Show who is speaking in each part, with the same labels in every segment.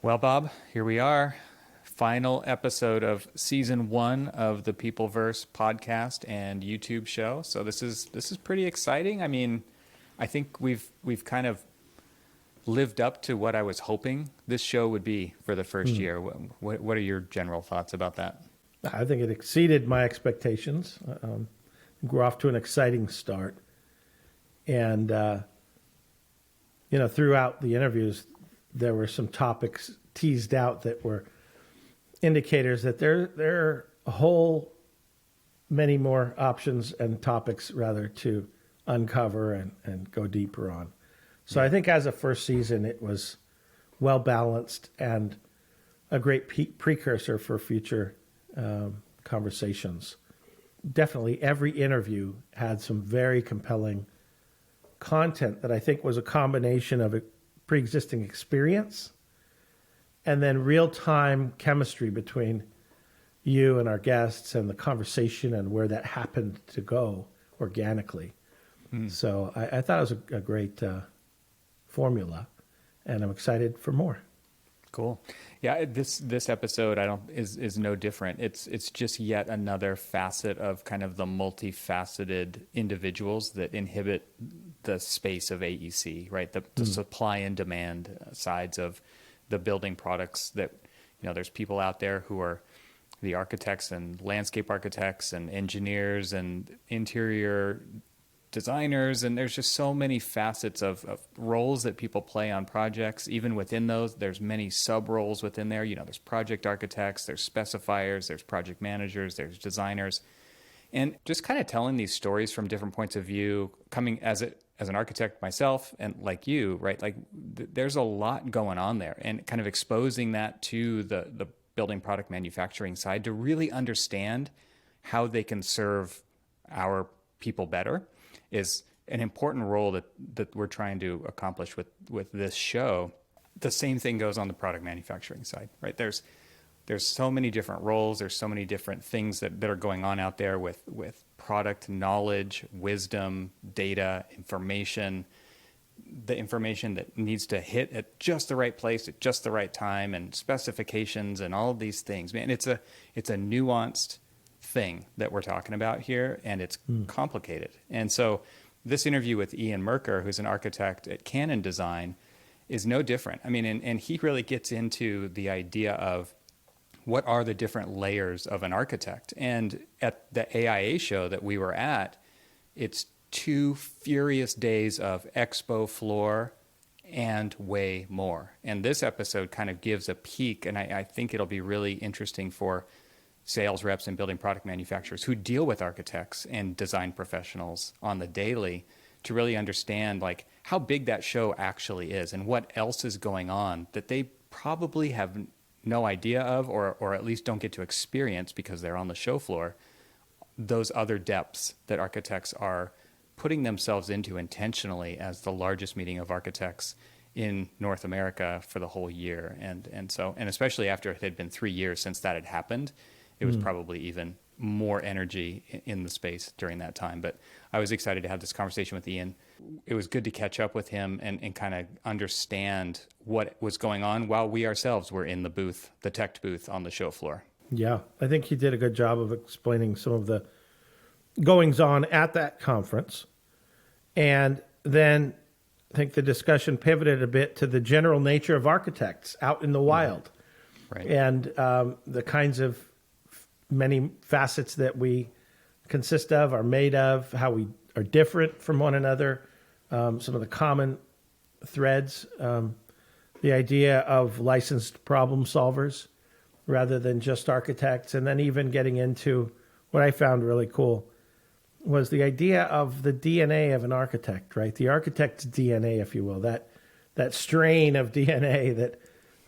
Speaker 1: Well, Bob, here we are. Final episode of season 1 of the Peopleverse podcast and YouTube show. So this is pretty exciting. I mean, I think we've kind of lived up to what I was hoping this show would be for the first year. What are your general thoughts about that?
Speaker 2: I think it exceeded my expectations. We're off to an exciting start. And, throughout the interviews, there were some topics teased out that were indicators that there are a whole many more options and topics rather to uncover and go deeper on. So I think as a first season, it was well balanced and a great precursor for future conversations. Definitely every interview had some very compelling content that I think was a combination of a pre-existing experience and then real-time chemistry between you and our guests and the conversation and where that happened to go organically. So I thought it was a great formula, and I'm excited for more.
Speaker 1: Cool. Yeah, this episode is no different. It's just yet another facet of kind of the multifaceted individuals that inhibit the space of AEC, right? The supply and demand sides of the building products that, there's people out there who are the architects and landscape architects and engineers and interior designers, and there's just so many facets of roles that people play on projects. Even within those, there's many sub roles within there. There's project architects, there's specifiers, there's project managers, there's designers, and just kind of telling these stories from different points of view, coming as an architect myself and like you, right? Like there's a lot going on there, and kind of exposing that to the building product manufacturing side to really understand how they can serve our people better is an important role that we're trying to accomplish with this show. The same thing goes on the product manufacturing side, right? There's so many different roles. There's so many different things that are going on out there with product knowledge, wisdom, data, information, the information that needs to hit at just the right place at just the right time, and specifications and all of these things. Man, it's a nuanced thing that we're talking about here, and it's complicated. And so this interview with Ian Merker, who's an architect at Canon Design, is no different. I mean, and he really gets into the idea of what are the different layers of an architect. And at the AIA show that we were at, it's 2 furious days of expo floor and way more. And this episode kind of gives a peek, and I think it'll be really interesting for sales reps and building product manufacturers who deal with architects and design professionals on the daily to really understand like how big that show actually is and what else is going on that they probably have no idea of, or at least don't get to experience because they're on the show floor, those other depths that architects are putting themselves into intentionally as the largest meeting of architects in North America for the whole year. And especially after it had been 3 years since that had happened, it was probably even more energy in the space during that time. But I was excited to have this conversation with Ian. It was good to catch up with him and kind of understand what was going on while we ourselves were in the booth, the Tect booth on the show floor.
Speaker 2: Yeah, I think he did a good job of explaining some of the goings on at that conference. And then I think the discussion pivoted a bit to the general nature of architects out in the wild.
Speaker 1: Right.
Speaker 2: And the kinds of many facets that we consist of, are made of, how we are different from one another, some of the common threads, the idea of licensed problem solvers rather than just architects, and then even getting into what I found really cool was the idea of the DNA of an architect, right? The architect's DNA, if you will, that strain of DNA that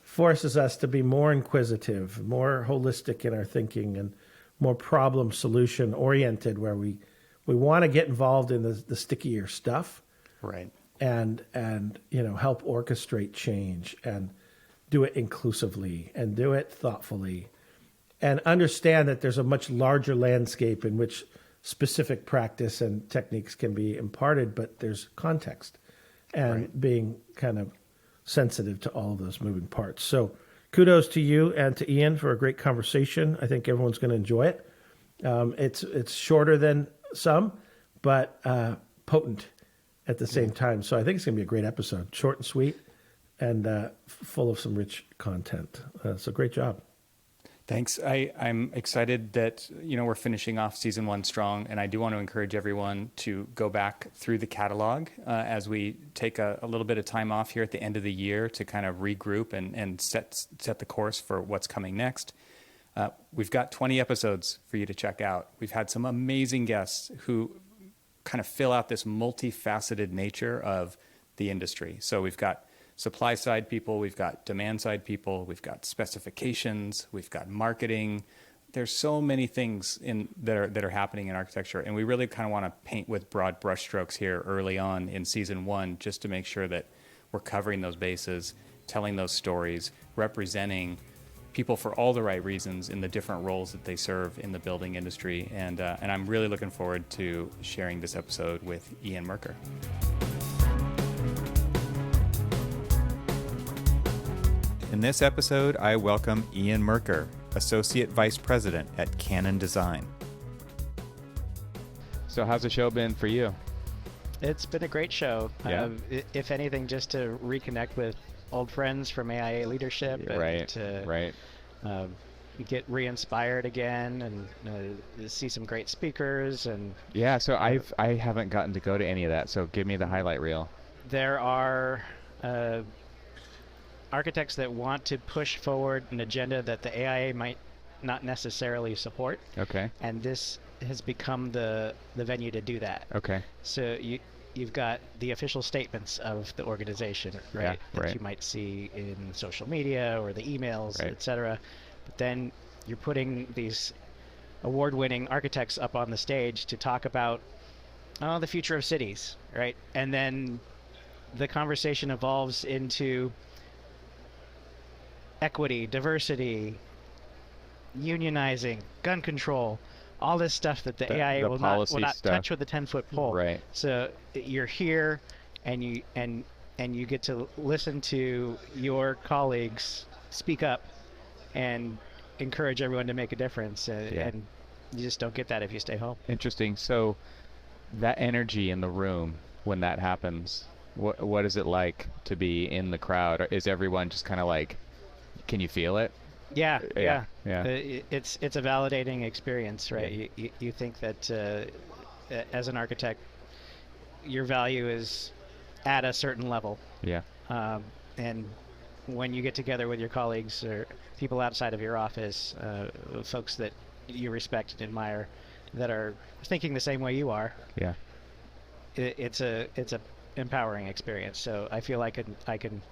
Speaker 2: forces us to be more inquisitive, more holistic in our thinking, and more problem solution oriented, where we want to get involved in the stickier stuff,
Speaker 1: right?
Speaker 2: And help orchestrate change and do it inclusively and do it thoughtfully, and understand that there's a much larger landscape in which specific practice and techniques can be imparted, but there's context, and being kind of sensitive to all of those moving parts. So kudos to you and to Ian for a great conversation. I think everyone's going to enjoy it. It's shorter than some, but potent at the same time. So I think it's going to be a great episode, short and sweet, and full of some rich content. So great job.
Speaker 1: Thanks. I'm excited that, we're finishing off season 1 strong, and I do want to encourage everyone to go back through the catalog as we take a little bit of time off here at the end of the year to kind of regroup and set the course for what's coming next. We've got 20 episodes for you to check out. We've had some amazing guests who kind of fill out this multifaceted nature of the industry. So we've got supply side people, we've got demand side people, we've got specifications, we've got marketing. There's so many things that are happening in architecture, and we really kind of want to paint with broad brushstrokes here early on in season 1, just to make sure that we're covering those bases, telling those stories, representing people for all the right reasons in the different roles that they serve in the building industry. And I'm really looking forward to sharing this episode with Ian Merker. In this episode, I welcome Ian Merker, Associate Vice President at Canon Design. So how's the show been for you?
Speaker 3: It's been a great show.
Speaker 1: Yeah.
Speaker 3: If anything, just to reconnect with old friends from AIA leadership.
Speaker 1: Right,
Speaker 3: to,
Speaker 1: right.
Speaker 3: Get re-inspired again and see some great speakers. And
Speaker 4: yeah, so I haven't gotten to go to any of that, so give me the highlight reel.
Speaker 3: there are architects that want to push forward an agenda that the AIA might not necessarily support.
Speaker 4: Okay.
Speaker 3: And this has become the venue to do that.
Speaker 4: Okay.
Speaker 3: So you've got the official statements of the organization, right?
Speaker 4: Yeah,
Speaker 3: that
Speaker 4: right.
Speaker 3: you might see in social media or the emails,
Speaker 4: Right.
Speaker 3: etc. But then you're putting these award-winning architects up on the stage to talk about the future of cities, right? And then the conversation evolves into equity, diversity, unionizing, gun control, all this stuff that the AIA will not touch with a 10-foot pole.
Speaker 4: Right.
Speaker 3: So you're here, and you get to listen to your colleagues speak up and encourage everyone to make a difference. And you just don't get that if you stay home.
Speaker 4: Interesting. So that energy in the room when that happens, what is it like to be in the crowd? Or is everyone just kind of like, can you feel it?
Speaker 3: Yeah.
Speaker 4: It's
Speaker 3: It's a validating experience, right? Yeah. You think that as an architect, your value is at a certain level.
Speaker 4: Yeah.
Speaker 3: And when you get together with your colleagues or people outside of your office, folks that you respect and admire, that are thinking the same way you are,
Speaker 4: Yeah.
Speaker 3: it's a empowering experience. So I feel like I can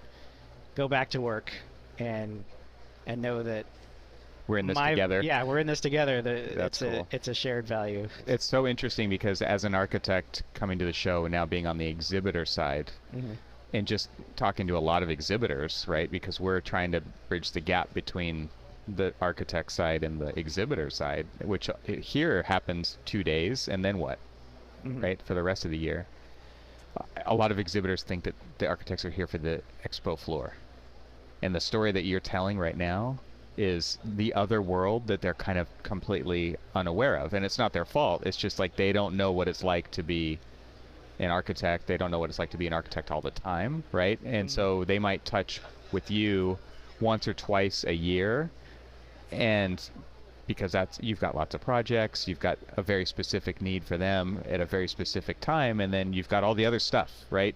Speaker 3: go back to work and know that
Speaker 4: We're in this together.
Speaker 3: Yeah, we're in this together.
Speaker 4: That's cool.
Speaker 3: It's a shared value.
Speaker 4: It's so interesting because as an architect coming to the show and now being on the exhibitor side,
Speaker 3: Mm-hmm.
Speaker 4: and just talking to a lot of exhibitors, right? Because we're trying to bridge the gap between the architect side and the exhibitor side, which here happens 2 days, and then what,
Speaker 3: Mm-hmm.
Speaker 4: right? For the rest of the year. A lot of exhibitors think that the architects are here for the expo floor. And the story that you're telling right now is the other world that they're kind of completely unaware of. And it's not their fault. It's just like they don't know what it's like to be an architect. They don't know what it's like to be an architect all the time, right? And so they might touch with you once or twice a year, and because you've got lots of projects, you've got a very specific need for them at a very specific time, and then you've got all the other stuff, right?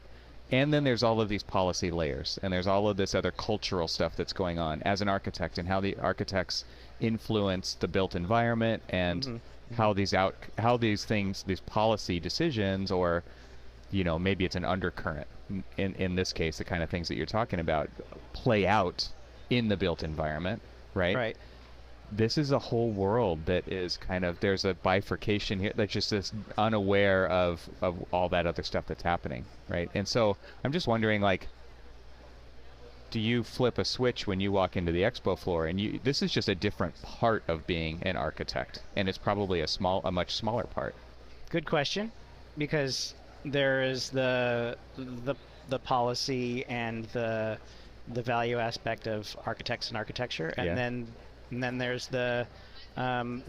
Speaker 4: And then there's all of these policy layers, and there's all of this other cultural stuff that's going on as an architect, and how the architects influence the built environment, and
Speaker 3: Mm-hmm.
Speaker 4: how these things, these policy decisions, or maybe it's an undercurrent in this case, the kind of things that you're talking about play out in the built environment, right?
Speaker 3: Right.
Speaker 4: This is a whole world that is kind of, there's a bifurcation here that's just this unaware of all that other stuff that's happening, right? And so I'm just wondering, like, do you flip a switch when you walk into the expo floor, and this is just a different part of being an architect, and it's probably a much smaller part.
Speaker 3: Good question, because there is the the policy and the value aspect of architects and architecture, and
Speaker 4: Yeah.
Speaker 3: then there's the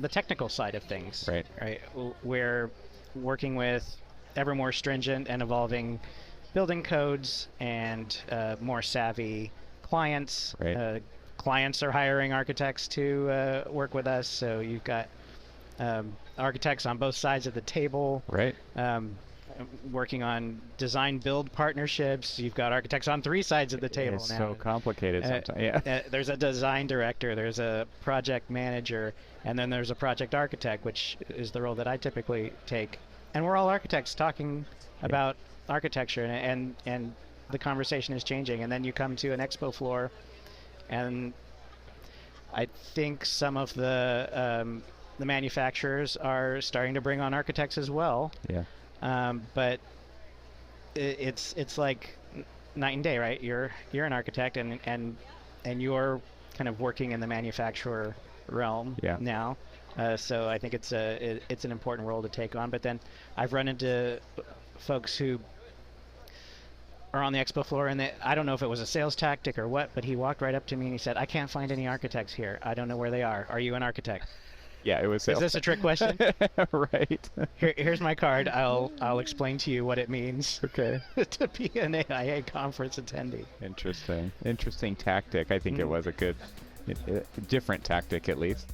Speaker 3: technical side of things.
Speaker 4: Right.
Speaker 3: Right. We're working with ever more stringent and evolving building codes and more savvy clients.
Speaker 4: Right.
Speaker 3: Clients are hiring architects to work with us, so you've got architects on both sides of the table.
Speaker 4: Right.
Speaker 3: Working on design build partnerships. You've got architects on 3 sides of the table
Speaker 4: It's
Speaker 3: now.
Speaker 4: so complicated sometimes. Yeah.
Speaker 3: There's a design director, there's a project manager, and then there's a project architect, which is the role that I typically take. And we're all architects talking about architecture, and the conversation is changing. And then you come to an expo floor, and I think some of the manufacturers are starting to bring on architects as well.
Speaker 4: Yeah.
Speaker 3: But it's like night and day, right? You're an architect, and you're kind of working in the manufacturer realm now. So I think it's an important role to take on. But then I've run into folks who are on the expo floor, and I don't know if it was a sales tactic or what, but he walked right up to me and he said, "I can't find any architects here. I don't know where they are. Are you an architect?"
Speaker 4: Yeah, it was.
Speaker 3: Is this a trick question?
Speaker 4: Right.
Speaker 3: Here's my card. I'll explain to you what it means.
Speaker 4: Okay.
Speaker 3: To be an AIA conference attendee.
Speaker 4: Interesting tactic. I think it was a good, different tactic at least.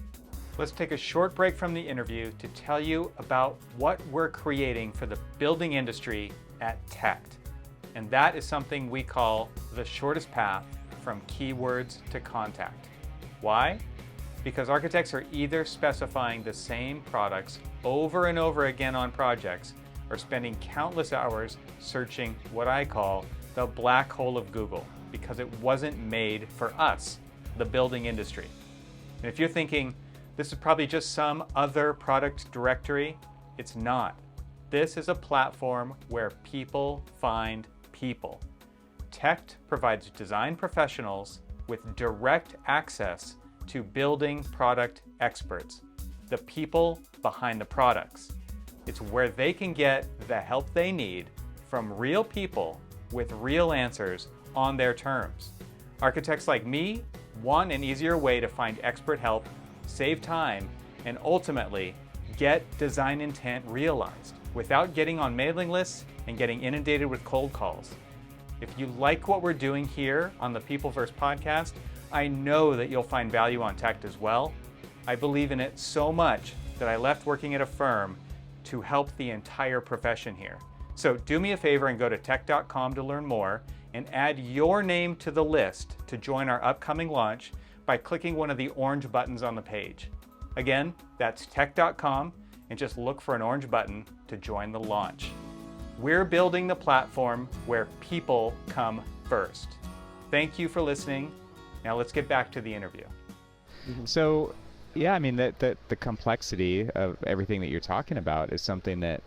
Speaker 1: Let's take a short break from the interview to tell you about what we're creating for the building industry at Tect. And that is something we call the shortest path from keywords to contact. Why? Because architects are either specifying the same products over and over again on projects, or spending countless hours searching what I call the black hole of Google, because it wasn't made for us, the building industry. And if you're thinking, this is probably just some other product directory, it's not. This is a platform where people find people. Tect provides design professionals with direct access to building product experts, the people behind the products. It's where they can get the help they need from real people with real answers on their terms. Architects like me want an easier way to find expert help, save time, and ultimately get design intent realized without getting on mailing lists and getting inundated with cold calls. If you like what we're doing here on the Peopleverse podcast, I know that you'll find value on Tect as well. I believe in it so much that I left working at a firm to help the entire profession here. So do me a favor and go to tect.com to learn more, and add your name to the list to join our upcoming launch by clicking one of the orange buttons on the page. Again, that's tect.com, and just look for an orange button to join the launch. We're building the platform where people come first. Thank you for listening. Now let's get back to the interview.
Speaker 4: So, yeah, I mean, the complexity of everything that you're talking about is something that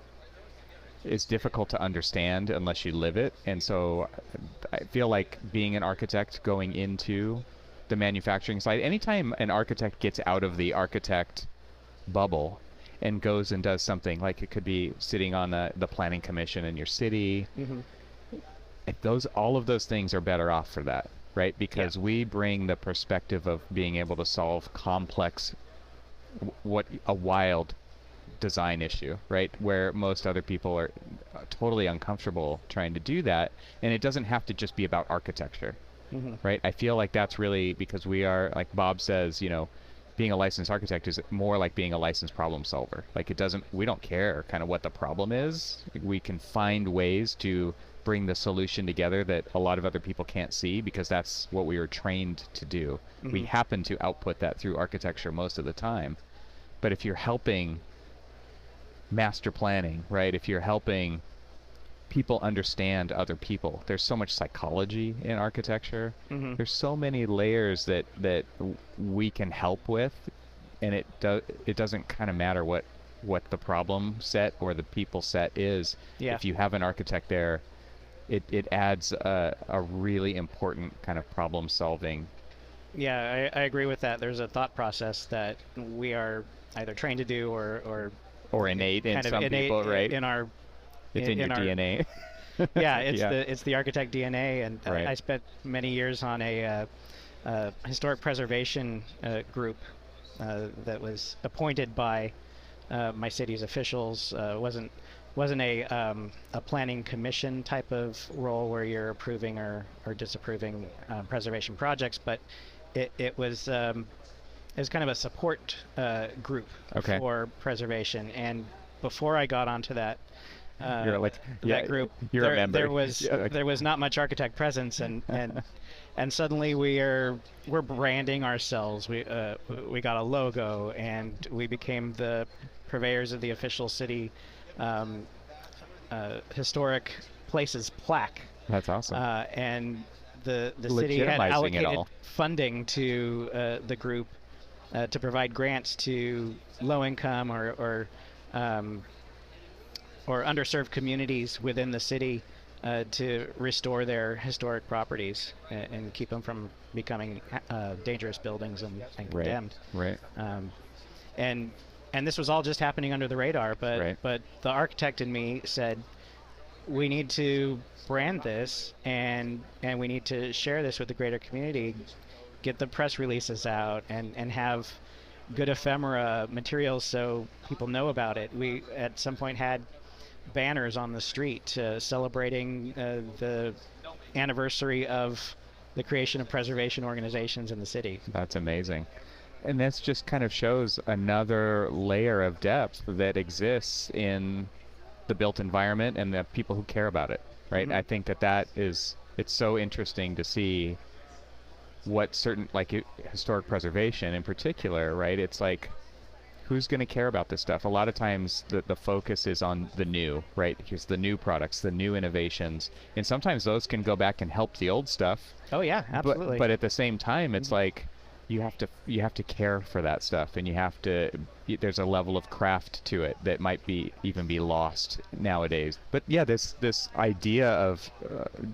Speaker 4: is difficult to understand unless you live it. And so I feel like being an architect going into the manufacturing side, anytime an architect gets out of the architect bubble and goes and does something, like it could be sitting on the planning commission in your city, all of those things are better off for that. Right, because we bring the perspective of being able to solve complex, a wild design issue, right, where most other people are totally uncomfortable trying to do that, and it doesn't have to just be about architecture, right? I feel like that's really because we are, like Bob says, being a licensed architect is more like being a licensed problem solver. Like we don't care kind of what the problem is. We can find ways to bring the solution together that a lot of other people can't see, because that's what we were trained to do. We happen to output that through architecture most of the time. But if you're helping master planning, right, if you're helping people understand other people, there's so much psychology in architecture. There's so many layers that we can help with, and it doesn't kind of matter what the problem set or the people set is. If you have an architect there, it adds a really important kind of problem solving.
Speaker 3: Yeah, I agree with that. There's a thought process that we are either trained to do or
Speaker 4: innate in some people, right?
Speaker 3: In our
Speaker 4: it's in your DNA.
Speaker 3: Yeah,
Speaker 4: Yeah.
Speaker 3: it's the architect DNA, and
Speaker 4: Right.
Speaker 3: I spent many years on a historic preservation group that was appointed by my city's officials. Wasn't a planning commission type of role where you're approving or disapproving preservation projects, but it was kind of a support group
Speaker 4: Okay.
Speaker 3: for preservation. And before I got onto that
Speaker 4: You're like, yeah,
Speaker 3: that group,
Speaker 4: you're a member.
Speaker 3: there was not much architect presence, and suddenly we're branding ourselves. We got a logo, and we became the purveyors of the official city historic places plaque.
Speaker 4: That's awesome.
Speaker 3: And the city had
Speaker 4: Legitimizing it
Speaker 3: allocated
Speaker 4: all.
Speaker 3: funding to the group to provide grants to low income or underserved communities within the city to restore their historic properties and keep them from becoming dangerous buildings and condemned.
Speaker 4: Right.
Speaker 3: And this was all just happening under the radar, but
Speaker 4: Right.
Speaker 3: but the architect in me said, we need to brand this and we need to share this with the greater community, get the press releases out and have good ephemera materials so people know about it. We at some point had banners on the street celebrating the anniversary of the creation of preservation organizations in the city.
Speaker 4: That's amazing. And this just kind of shows another layer of depth that exists in the built environment and the people who care about it, right?
Speaker 3: Mhm.
Speaker 4: I think it's so interesting to see what certain, like historic preservation in particular, right? It's like, who's going to care about this stuff? A lot of times the focus is on the new, right? Here's the new products, the new innovations. And sometimes those can go back and help the old stuff.
Speaker 3: Oh yeah, absolutely.
Speaker 4: But at the same time, it's like you have to care for that stuff, and there's a level of craft to it that might even be lost nowadays. But yeah, this idea of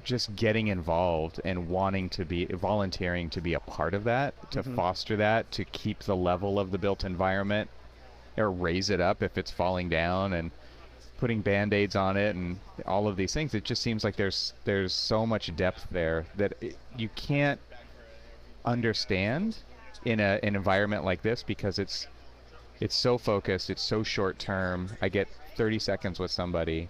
Speaker 4: just getting involved and volunteering to be a part of that, to foster that, to keep the level of the built environment or raise it up if it's falling down, and putting band-aids on it and all of these things. It just seems like there's so much depth there that you can't understand in an environment like this, because it's so focused, it's so short term. I get 30 seconds with somebody,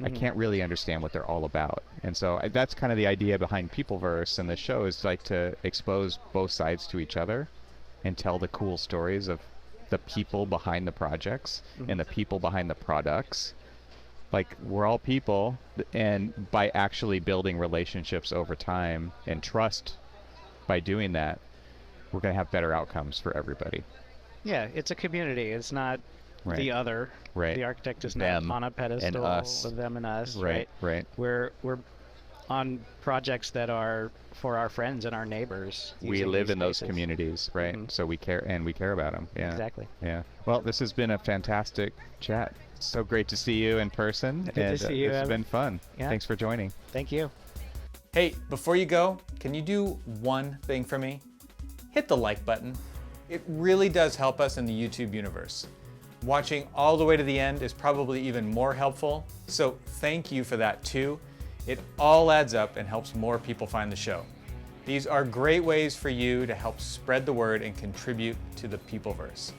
Speaker 4: I can't really understand what they're all about. And so that's kind of the idea behind Peopleverse and the show, is like to expose both sides to each other and tell the cool stories of the people behind the projects and the people behind the products. Like, we're all people, and by actually building relationships over time and trust, by doing that, we're going to have better outcomes for everybody.
Speaker 3: Yeah, it's a community. It's not
Speaker 4: Right.
Speaker 3: the other.
Speaker 4: Right.
Speaker 3: The architect is
Speaker 4: Them
Speaker 3: not on a pedestal.
Speaker 4: and us.
Speaker 3: Of them and us.
Speaker 4: Right.
Speaker 3: We're on projects that are for our friends and our neighbors.
Speaker 4: We
Speaker 3: using
Speaker 4: live
Speaker 3: these
Speaker 4: in those
Speaker 3: spaces.
Speaker 4: communities, right?
Speaker 3: Mhm.
Speaker 4: So we care about them. Yeah.
Speaker 3: Exactly.
Speaker 4: Yeah. Well, this has been a fantastic chat. So great to see you in person.
Speaker 3: Good to
Speaker 4: and
Speaker 3: see you,
Speaker 4: It's
Speaker 3: Evan.
Speaker 4: been fun.
Speaker 3: Yeah.
Speaker 4: Thanks for joining.
Speaker 3: Thank you.
Speaker 1: Hey, before you go, can you do one thing for me? Hit the like button. It really does help us in the YouTube universe. Watching all the way to the end is probably even more helpful, so thank you for that too. It all adds up and helps more people find the show. These are great ways for you to help spread the word and contribute to the Peopleverse.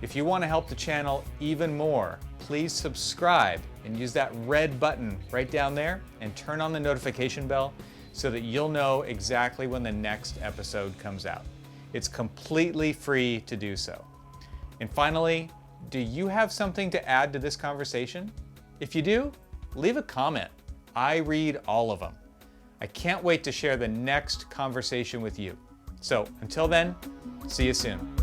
Speaker 1: If you want to help the channel even more, please subscribe and use that red button right down there and turn on the notification bell so that you'll know exactly when the next episode comes out. It's completely free to do so. And finally, do you have something to add to this conversation? If you do, leave a comment. I read all of them. I can't wait to share the next conversation with you. So until then, see you soon.